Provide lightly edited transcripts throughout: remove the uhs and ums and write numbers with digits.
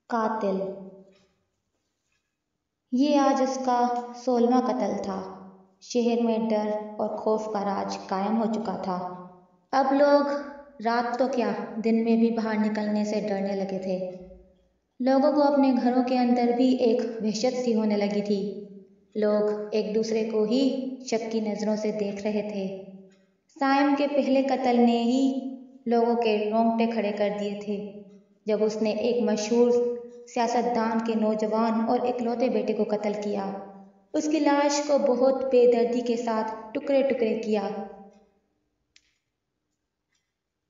قاتل۔ یہ آج اس کا 16واں قتل تھا۔ شہر میں ڈر اور خوف کا راج قائم ہو چکا تھا۔ اب لوگ رات تو کیا دن میں بھی باہر نکلنے سے ڈرنے لگے تھے۔ لوگوں کو اپنے گھروں کے اندر بھی ایک وحشت سی ہونے لگی تھی۔ لوگ ایک دوسرے کو ہی شک کی نظروں سے دیکھ رہے تھے۔ سائم کے پہلے قتل نے ہی لوگوں کے رونگٹے کھڑے کر دیے تھے، جب اس نے ایک مشہور سیاستدان کے نوجوان اور اکلوتے بیٹے کو قتل کیا۔ اس کی لاش کو بہت بے دردی کے ساتھ ٹکڑے ٹکڑے کیا،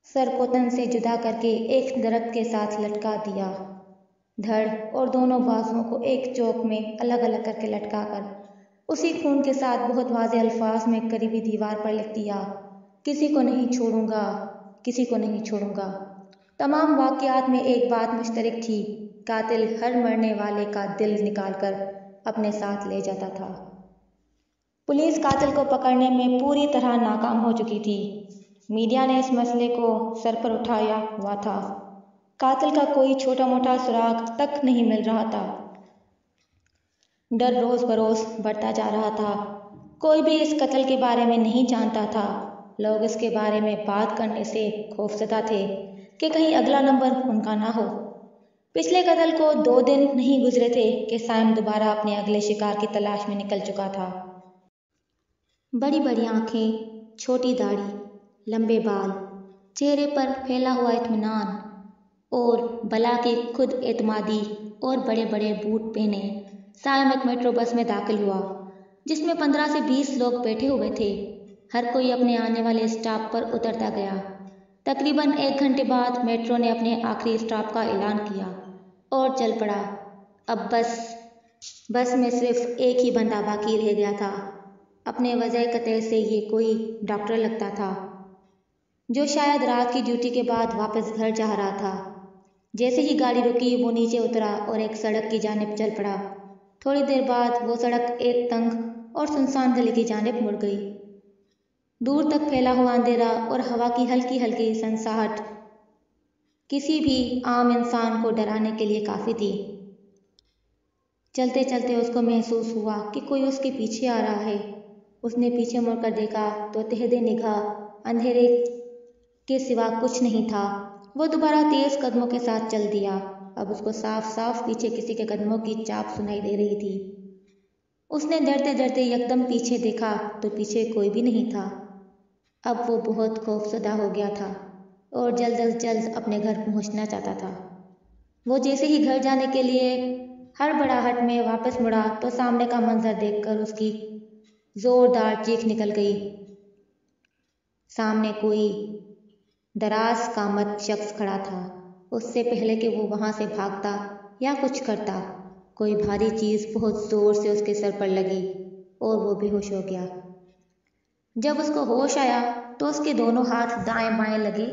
سر کو تن سے جدا کر کے ایک درخت کے ساتھ لٹکا دیا۔ دھڑ اور دونوں بازوؤں کو ایک چوک میں الگ الگ کر کے لٹکا کر اسی خون کے ساتھ بہت واضح الفاظ میں قریبی دیوار پر لکھ دیا، کسی کو نہیں چھوڑوں گا، کسی کو نہیں چھوڑوں گا۔ تمام واقعات میں ایک بات مشترک تھی، قاتل ہر مرنے والے کا دل نکال کر اپنے ساتھ لے جاتا تھا۔ پولیس قاتل کو پکڑنے میں پوری طرح ناکام ہو چکی تھی۔ میڈیا نے اس مسئلے کو سر پر اٹھایا ہوا تھا۔ قاتل کا کوئی چھوٹا موٹا سراغ تک نہیں مل رہا تھا۔ ڈر روز بروز بڑھتا جا رہا تھا۔ کوئی بھی اس قتل کے بارے میں نہیں جانتا تھا۔ لوگ اس کے بارے میں بات کرنے سے خوفزدہ تھے کہ کہیں اگلا نمبر ان کا نہ ہو۔ پچھلے قتل کو 2 دن نہیں گزرے تھے کہ سائم دوبارہ اپنے اگلے شکار کی تلاش میں نکل چکا تھا۔ بڑی بڑی آنکھیں، چھوٹی داڑھی، لمبے بال، چہرے پر پھیلا ہوا اطمینان اور بلا کی خود اعتمادی اور بڑے بڑے بوٹ پہنے سائم ایک میٹرو بس میں داخل ہوا، جس میں 15 سے 20 لوگ بیٹھے ہوئے تھے۔ ہر کوئی اپنے آنے والے اسٹاپ پر اترتا گیا۔ تقریباً 1 گھنٹے بعد میٹرو نے اپنے آخری اسٹاپ کا اعلان کیا اور چل پڑا۔ اب بس میں صرف ایک ہی بندہ باقی رہ گیا تھا۔ اپنے وضع قطع سے یہ کوئی ڈاکٹر لگتا تھا، جو شاید رات کی ڈیوٹی کے بعد واپس گھر جا رہا تھا۔ جیسے ہی گاڑی رکی وہ نیچے اترا اور ایک سڑک کی جانب چل پڑا۔ تھوڑی دیر بعد وہ سڑک ایک تنگ اور سنسان گلی کی جانب مڑ گئی۔ دور تک پھیلا ہوا اندھیرا اور ہوا کی ہلکی ہلکی سنساہٹ کسی بھی عام انسان کو ڈرانے کے لیے کافی تھی۔ چلتے چلتے اس کو محسوس ہوا کہ کوئی اس کے پیچھے آ رہا ہے۔ اس نے پیچھے مڑ کر دیکھا تو تحت نگاہ اندھیرے کے سوا کچھ نہیں تھا۔ وہ دوبارہ تیز قدموں کے ساتھ چل دیا۔ اب اس کو صاف صاف پیچھے کسی کے قدموں کی چاپ سنائی دے رہی تھی۔ اس نے ڈرتے ڈرتے یکدم پیچھے دیکھا تو پیچھے کوئی بھی نہیں تھا۔ اب وہ بہت خوفزدہ ہو گیا تھا اور جلد از جلد اپنے گھر پہنچنا چاہتا تھا۔ وہ جیسے ہی گھر جانے کے لیے ہڑبڑاہٹ میں واپس مڑا تو سامنے کا منظر دیکھ کر اس کی زوردار چیخ نکل گئی۔ سامنے کوئی دراز قامت شخص کھڑا تھا۔ اس سے پہلے کہ وہ وہاں سے بھاگتا یا کچھ کرتا، کوئی بھاری چیز بہت زور سے اس کے سر پر لگی اور وہ بے ہوش ہو گیا۔ جب اس کو ہوش آیا تو اس کے دونوں ہاتھ دائیں بائیں لگے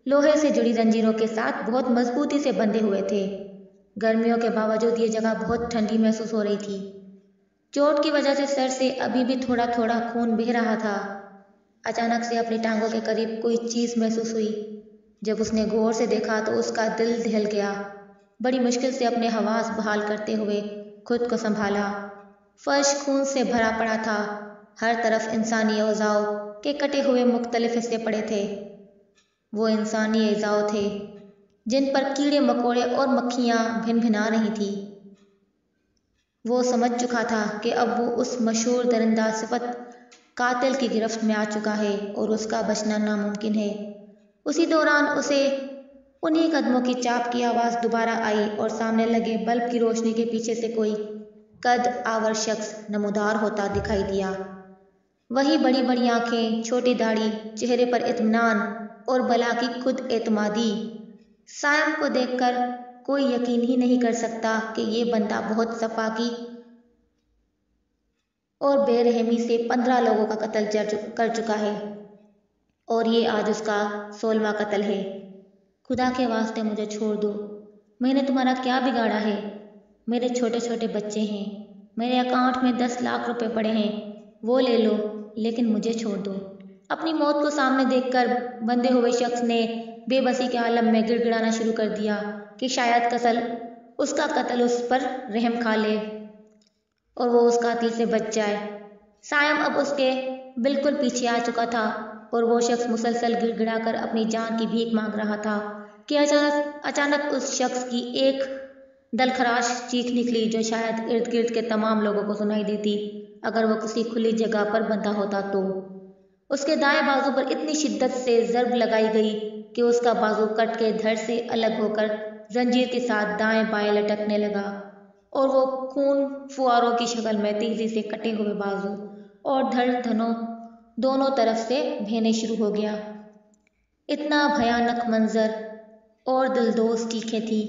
لوہے سے جڑی زنجیروں کے ساتھ بہت مضبوطی سے بندھے ہوئے تھے۔ گرمیوں کے باوجود یہ جگہ بہت ٹھنڈی محسوس ہو رہی تھی۔ چوٹ کی وجہ سے سر سے ابھی بھی تھوڑا تھوڑا خون بہہ رہا تھا۔ اچانک سے اپنی ٹانگوں کے قریب کوئی چیز محسوس ہوئی۔ جب اس نے غور سے دیکھا تو اس کا دل دہل گیا۔ بڑی مشکل سے اپنے حواس بحال کرتے ہوئے خود کو سنبھالا۔ فرش خون سے بھرا پڑا تھا۔ ہر طرف انسانی اعضاء کے کٹے ہوئے مختلف حصے پڑے تھے۔ وہ انسانی اعضاء تھے جن پر کیڑے مکوڑے اور مکھیاں بھن بھنا رہی تھیں۔ وہ سمجھ چکا تھا کہ اب وہ اس مشہور درندہ صفت قاتل کی گرفت میں آ چکا ہے اور اس کا بچنا ناممکن ہے۔ اسی دوران اسے انہی قدموں کی چاپ کی آواز دوبارہ آئی اور سامنے لگے بلب کی روشنی کے پیچھے سے کوئی قد آور شخص نمودار ہوتا دکھائی دیا۔ وہی بڑی بڑی آنکھیں، چھوٹی داڑھی، چہرے پر اطمینان اور بلا کی خود اعتمادی۔ سائم کو دیکھ کر کوئی یقین ہی نہیں کر سکتا کہ یہ بندہ بہت صفاقی اور بے رحمی سے 15 لوگوں کا قتل کر چکا ہے اور یہ آج اس کا 16واں قتل ہے۔ خدا کے واسطے مجھے چھوڑ دو۔ میں نے تمہارا کیا بگاڑا ہے؟ میرے چھوٹے چھوٹے بچے ہیں، میرے اکاؤنٹ میں 10 لاکھ روپے پڑے ہیں، وہ لے لو لیکن مجھے چھوڑ دو۔ اپنی موت کو سامنے دیکھ کر بندھے ہوئے شخص نے بے بسی کے عالم میں گڑ گڑانا شروع کر دیا کہ شاید قتل اس کا قتل اس پر رحم کھا لے اور وہ اس قاتل سے بچ جائے۔ سائم اب اس کے بالکل پیچھے آ چکا تھا اور وہ شخص مسلسل گڑ گڑا کر اپنی جان کی بھیک مانگ رہا تھا کہ اچانک اس شخص کی ایک دلخراش چیخ نکلی جو شاید ارد گرد کے تمام لوگوں کو سنائی دیتی اگر وہ کسی کھلی جگہ پر بندھا ہوتا تو۔ اس کے دائیں بازو پر اتنی شدت سے ضرب لگائی گئی کہ اس کا بازو کٹ کے دھڑ سے الگ ہو کر زنجیر کے ساتھ دائیں بائیں لٹکنے لگا اور وہ خون فواروں کی شکل میں تیزی سے کٹے ہوئے بازو اور دھڑ دونوں طرف سے بہنے شروع ہو گیا۔ اتنا بھیانک منظر اور دلدوز چیخیں تھی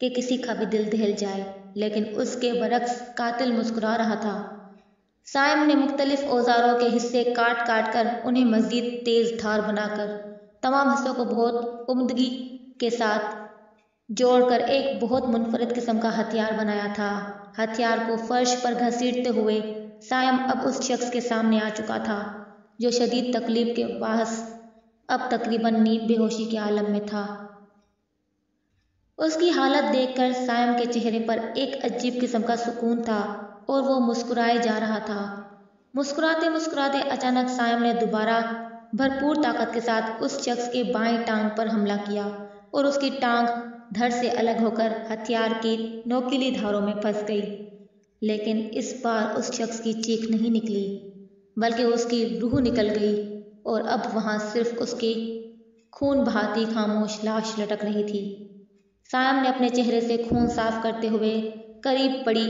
کہ کسی کا بھی دل دہل جائے، لیکن اس کے برعکس قاتل مسکرا رہا تھا۔ سائم نے مختلف اوزاروں کے حصے کاٹ کاٹ کر انہیں مزید تیز دھار بنا کر تمام حصوں کو بہت عمدگی کے ساتھ جوڑ کر ایک بہت منفرد قسم کا ہتھیار بنایا تھا۔ ہتھیار کو فرش پر گھسیٹتے ہوئے سائم اب اس شخص کے سامنے آ چکا تھا جو شدید تکلیف کے باعث اب تقریباً نیم بے ہوشی کے عالم میں تھا۔ اس کی حالت دیکھ کر سائم کے چہرے پر ایک عجیب قسم کا سکون تھا اور وہ مسکرائے جا رہا تھا۔ مسکراتے مسکراتے اچانک سائم نے دوبارہ بھرپور طاقت کے ساتھ اس شخص کے بائیں ٹانگ پر حملہ کیا اور اس کی ٹانگ دھڑ سے الگ ہو کر ہتھیار کی نوکیلی دھاروں میں پھنس گئی، لیکن اس بار اس شخص کی چیخ نہیں نکلی بلکہ اس کی روح نکل گئی اور اب وہاں صرف اس کی خون بہاتی خاموش لاش لٹک رہی تھی۔ سائم نے اپنے چہرے سے خون صاف کرتے ہوئے قریب پڑی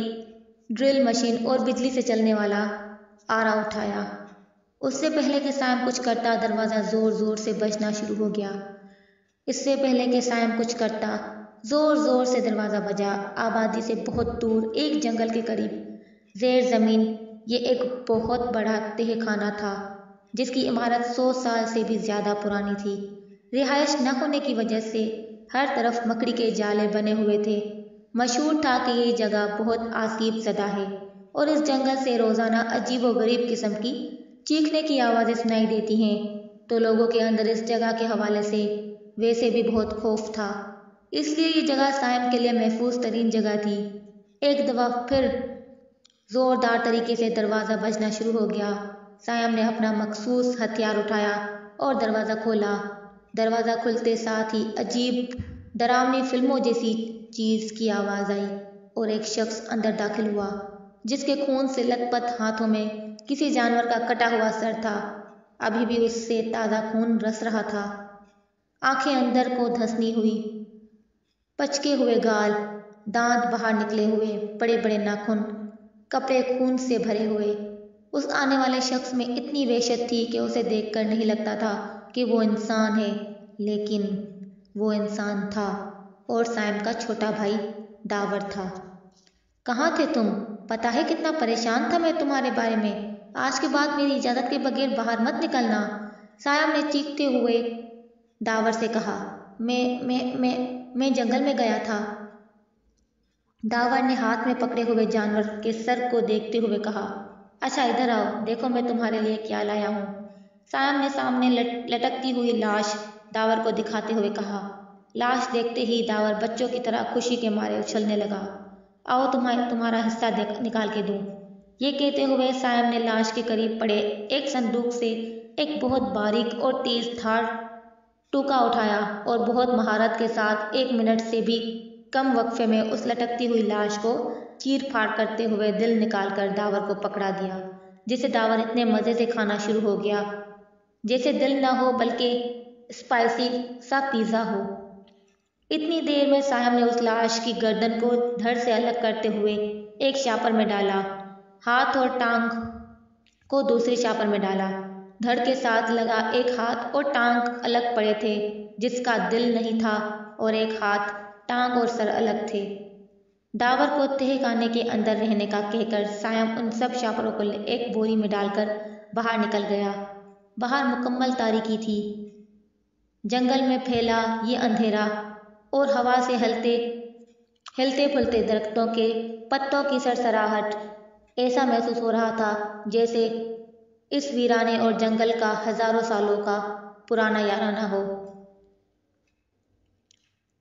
ڈرل مشین اور بجلی سے چلنے والا آرا اٹھایا۔ اس سے پہلے کہ سائم کچھ کرتا دروازہ زور زور سے بجنا شروع ہو گیا۔ اس سے پہلے کہ سائم کچھ کرتا زور زور سے دروازہ بجا۔ آبادی سے بہت دور ایک جنگل کے قریب زیر زمین یہ ایک بہت بڑا تہہ خانہ تھا جس کی عمارت 100 سال سے بھی زیادہ پرانی تھی۔ رہائش نہ ہونے کی وجہ سے ہر طرف مکڑی کے جالے بنے ہوئے تھے۔ مشہور تھا کہ یہ جگہ بہت آسیب زدہ ہے اور اس جنگل سے روزانہ عجیب و غریب قسم کی چیخنے کی آوازیں سنائی دیتی ہیں، تو لوگوں کے اندر اس جگہ کے حوالے سے ویسے بھی بہت خوف تھا، اس لیے یہ جگہ سائم کے لیے محفوظ ترین جگہ تھی۔ ایک دفعہ پھر زوردار طریقے سے دروازہ بجنا شروع ہو گیا۔ سائم نے اپنا مخصوص ہتھیار اٹھایا اور دروازہ کھولا۔ دروازہ کھلتے ساتھ ہی عجیب ڈراؤنی فلموں جیسی چیز کی آواز آئی اور ایک شخص اندر داخل ہوا جس کے خون سے لت پت ہاتھوں میں کسی جانور کا کٹا ہوا سر تھا، ابھی بھی اس سے تازہ خون رس رہا تھا۔ آنکھیں اندر کو دھنسی ہوئی، پچکے ہوئے گال، دانت باہر نکلے ہوئے، بڑے بڑے ناخن، کپڑے خون سے بھرے ہوئے۔ اس آنے والے شخص میں اتنی وحشت تھی کہ اسے دیکھ کر نہیں لگتا تھا کہ وہ انسان ہے، لیکن وہ انسان تھا اور سائم کا چھوٹا بھائی داور تھا۔ کہاں تھے تم؟ پتہ ہے کتنا پریشان تھا میں تمہارے بارے میں۔ آج کے بعد میری اجازت کے بغیر باہر مت نکلنا، سائم نے چیختے ہوئے داور سے کہا۔ میں جنگل میں گیا تھا، داور نے ہاتھ میں پکڑے ہوئے جانور کے سر کو دیکھتے ہوئے کہا۔ اچھا ادھر آؤ، دیکھو میں تمہارے لیے کیا لایا ہوں۔ سائم نے سامنے لٹکتی ہوئی لاش داور کو دکھاتے ہوئے کہا۔ لاش دیکھتے ہی داور بچوں کی طرح خوشی کے مارے اچھلنے لگا۔ آؤ تمہارا حصہ نکال کے دوں۔ یہ کہتے ہوئے سائم نے لاش کے قریب پڑے ایک صندوق سے ایک بہت باریک اور تیز دھار ٹوکا اٹھایا اور بہت مہارت کے ساتھ 1 منٹ سے بھی کم وقفے میں اس لٹکتی ہوئی لاش کو چیر پھاڑ کرتے ہوئے دل نکال کر داور کو پکڑا دیا، جسے داور اتنے مزے سے کھانا شروع ہو گیا جیسے دل نہ ہو بلکہ اسپائسی سا پیزا ہو۔ اتنی دیر میں سائم نے اس لاش کی گردن کو دھڑ سے الگ کرتے ہوئے ایک شاپر میں ڈالا، ہاتھ اور ٹانگ کو دوسری شاپر میں ڈالا۔ دھڑ کے ساتھ لگا ایک ہاتھ اور ٹانگ الگ پڑے تھے جس کا دل نہیں تھا اور ایک ہاتھ، ٹانگ اور سر الگ تھے۔ داور کو تہہ خانے کے اندر رہنے کا کہہ کر سائم ان سب شاپروں کو ایک بوری میں ڈال کر باہر نکل گیا۔ باہر مکمل تاریکی تھی۔ جنگل میں پھیلا یہ اندھیرا اور ہوا سے ہلتے پھلتے درختوں کے پتوں کی سرسراہٹ، ایسا محسوس ہو رہا تھا جیسے اس ویرانے اور جنگل کا ہزاروں سالوں کا پرانا یارانہ ہو۔